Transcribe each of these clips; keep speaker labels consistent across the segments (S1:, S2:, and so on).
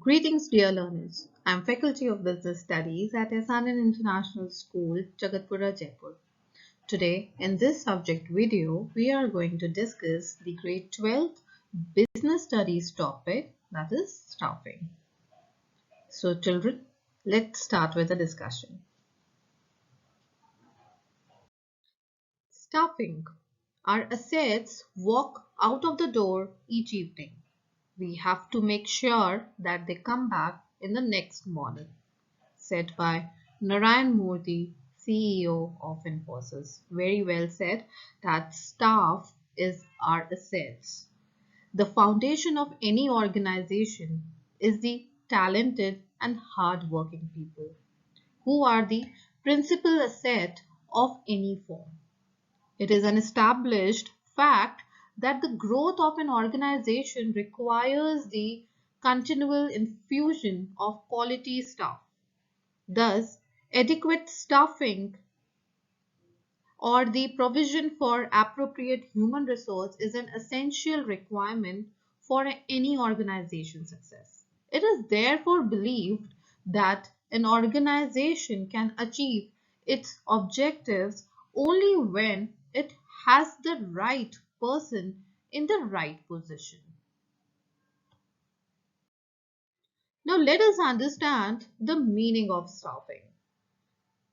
S1: Greetings, dear learners. I am Faculty of Business Studies at SRN International School, Jagatpura, Jaipur. Today, in this subject video, we are going to discuss the grade 12th Business Studies topic, that is staffing. So, children, let's start with the discussion. Staffing. Our assets walk out of the door each evening. We have to make sure that they come back in the next morning. Said by Narayan Murthy, CEO of Infosys. Very well said that staff is our assets. The foundation of any organization is the talented and hard-working people who are the principal asset of any firm. It is an established fact that the growth of an organization requires the continual infusion of quality staff. Thus, adequate staffing or the provision for appropriate human resource is an essential requirement for any organization success. It is therefore believed that an organization can achieve its objectives only when it has the right person in the right position. Now let us understand the meaning of staffing.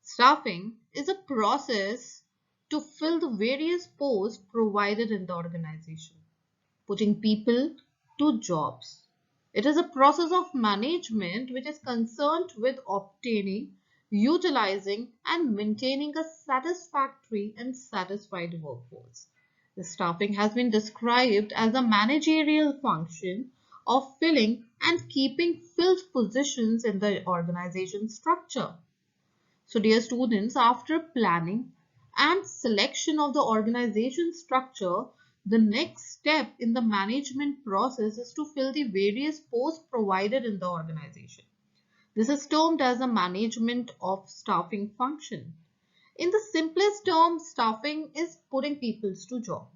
S1: Staffing is a process to fill the various posts provided in the organization, putting people to jobs. It is a process of management which is concerned with obtaining, utilizing, and maintaining a satisfactory and satisfied workforce. The staffing has been described as a managerial function of filling and keeping filled positions in the organization structure. So dear students, after planning and selection of the organization structure, the next step in the management process is to fill the various posts provided in the organization. This is termed as a management of staffing function. In the simplest term, staffing is putting people to job.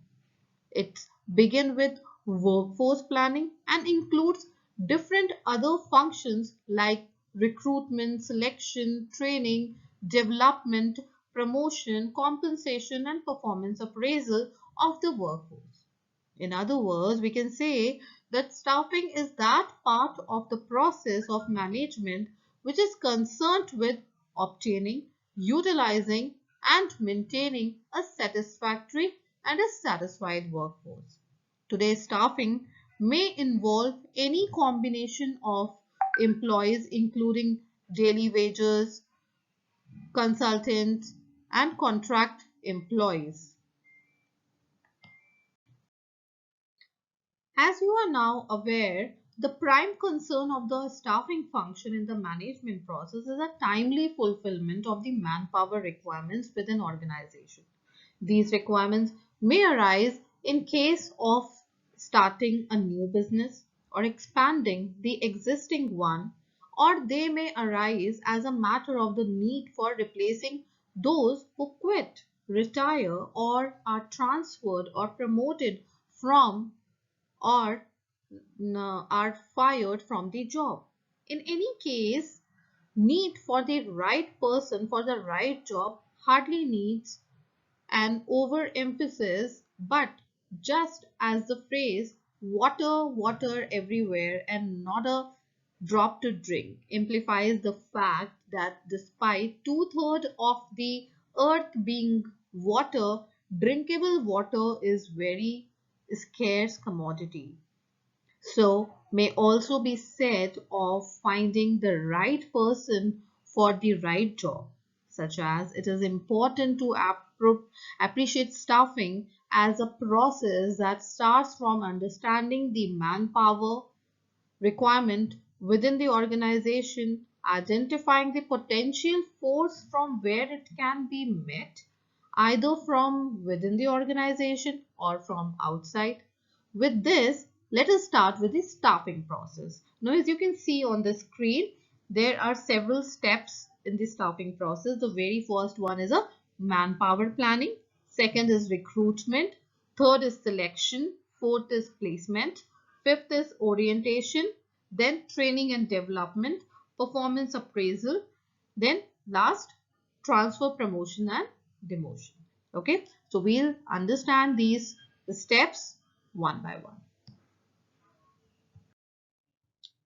S1: It begins with workforce planning and includes different other functions like recruitment, selection, training, development, promotion, compensation, and performance appraisal of the workforce. In other words, we can say that staffing is that part of the process of management which is concerned with obtaining, utilizing, and maintaining a satisfactory and a satisfied workforce. Today's staffing may involve any combination of employees including daily wages, consultants, and contract employees. As you are now aware, the prime concern of the staffing function in the management process is a timely fulfillment of the manpower requirements within organization. These requirements may arise in case of starting a new business or expanding the existing one, or they may arise as a matter of the need for replacing those who quit, retire, or are transferred or promoted from or are fired from the job. In any case, need for the right person for the right job hardly needs an overemphasis, but just as the phrase water, water everywhere and not a drop to drink implies the fact that despite two-thirds of the earth being water, drinkable water is very scarce commodity. So may also be said of finding the right person for the right job, such as it is important to appreciate staffing as a process that starts from understanding the manpower requirement within the organization, identifying the potential force from where it can be met, either from within the organization or from outside. With this, let us start with the staffing process. Now, as you can see on the screen, there are several steps in the staffing process. The very first one is a manpower planning. Second is recruitment. Third is selection. Fourth is placement. Fifth is orientation. then training and development, performance appraisal, then last transfer, promotion and demotion. Okay, so we'll understand these steps one by one.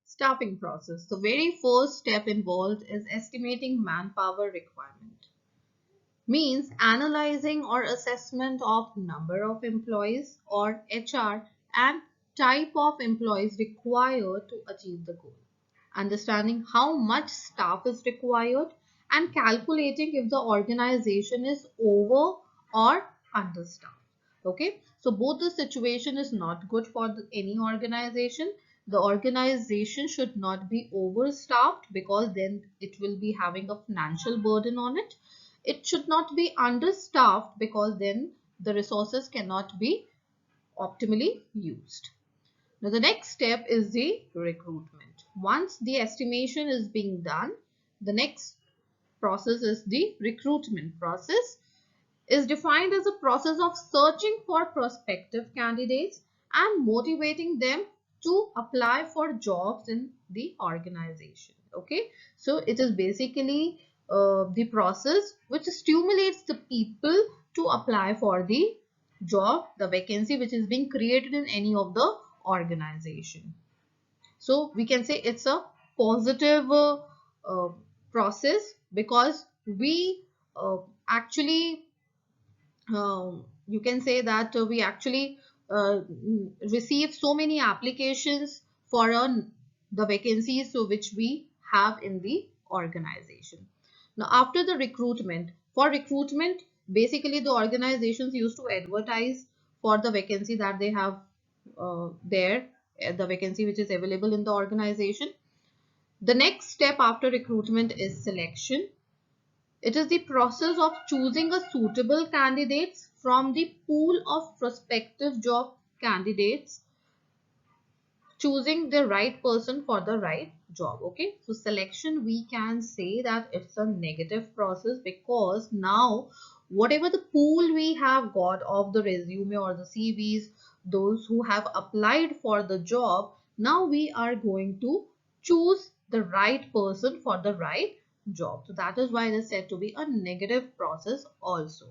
S1: Staffing process. The very first step involved is estimating manpower requirement. Means analyzing or assessment of number of employees or HR and type of employees required to achieve the goal. Understanding how much staff is required and calculating if the organization is over or understaffed. Okay, so both the situation is not good for any organization. The organization should not be overstaffed because then it will be having a financial burden on it. It should not be understaffed because then the resources cannot be optimally used. Now the next step is the recruitment. Once the estimation is being done, the next process is the recruitment process. Is defined as a process of searching for prospective candidates and motivating them to apply for jobs in the organization. Okay, so it is basically the process which stimulates the people to apply for the job, the vacancy which is being created in any of the organization. So we can say it's a positive uh, process because we actually you can say that we actually receive so many applications for the vacancies so which we have in the organization. Now after the recruitment, for recruitment basically the organizations used to advertise for the vacancy that they have there, the vacancy which is available in the organization. The next step after recruitment is selection. It is the process of choosing a suitable candidates from the pool of prospective job candidates, choosing the right person for the right job. Okay, so selection, we can say that it's a negative process because now whatever the pool we have got of the resume or the CVs, those who have applied for the job, now we are going to choose the right person for the right job. So that is why it is said to be a negative process also.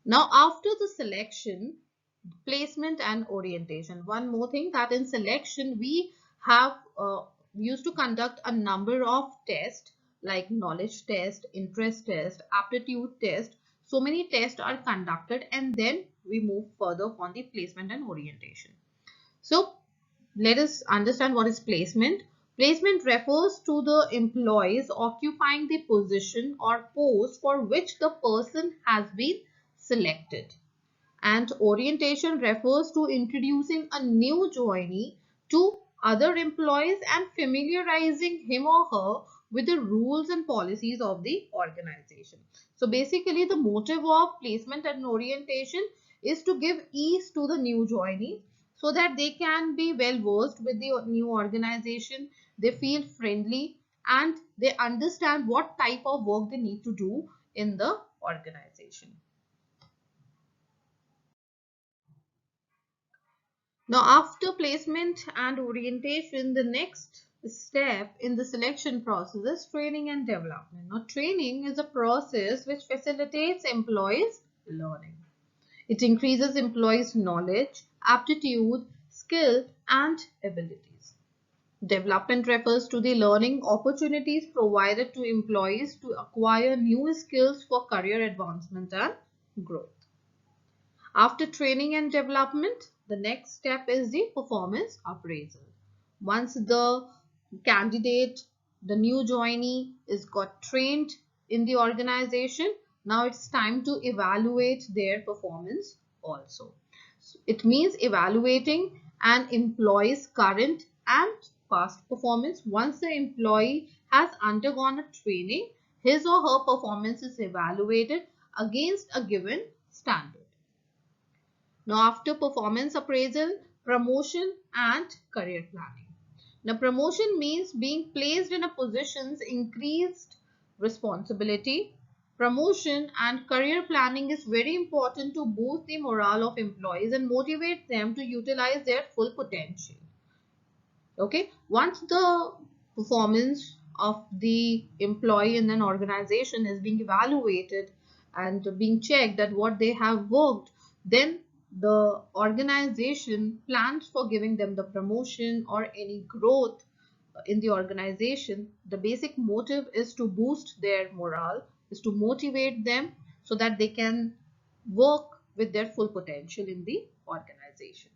S1: Now after the selection, placement and orientation. One more thing, that in selection we have used to conduct a number of tests like knowledge test, interest test, aptitude test. So many tests are conducted and then we move further on the placement and orientation. So let us understand what is placement. Placement refers to the employees occupying the position or post for which the person has been selected. And orientation refers to introducing a new joinee to other employees and familiarizing him or her with the rules and policies of the organization. So basically the motive of placement and orientation is to give ease to the new joinee so that they can be well versed with the new organization, they feel friendly and they understand what type of work they need to do in the organization. Now, after placement and orientation, the next step in the selection process is training and development. Now, training is a process which facilitates employees' learning. It increases employees' knowledge, aptitude, skill, and abilities. Development refers to the learning opportunities provided to employees to acquire new skills for career advancement and growth. After training and development, the next step is the performance appraisal. Once the candidate, the new joinee is got trained in the organization, now it's time to evaluate their performance also. So it means evaluating an employee's current and past performance. Once the employee has undergone a training, his or her performance is evaluated against a given standard. Now after performance appraisal, promotion and career planning. Now promotion means being placed in a position's increased responsibility. Promotion and career planning is very important to boost the morale of employees and motivate them to utilize their full potential. Okay, once the performance of the employee in an organization is being evaluated and being checked that what they have worked, then the organization plans for giving them the promotion or any growth in the organization. The basic motive is to boost their morale, is to motivate them so that they can work with their full potential in the organization.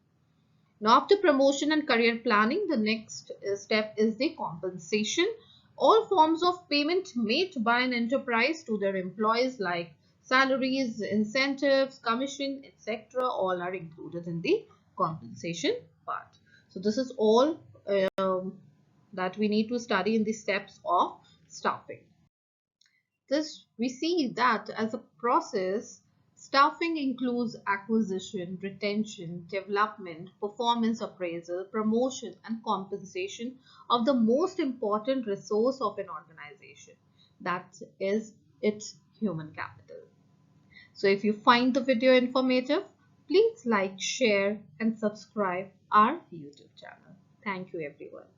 S1: Now, after promotion and career planning, the next step is the compensation. All forms of payment made by an enterprise to their employees, like salaries, incentives, commission, etc., all are included in the compensation part. So, this is all that we need to study in the steps of staffing. This we see that as a process, staffing includes acquisition, retention, development, performance appraisal, promotion, and compensation of the most important resource of an organization, that is its human capital. So if you find the video informative, please like, share, and subscribe our YouTube channel. Thank you, everyone.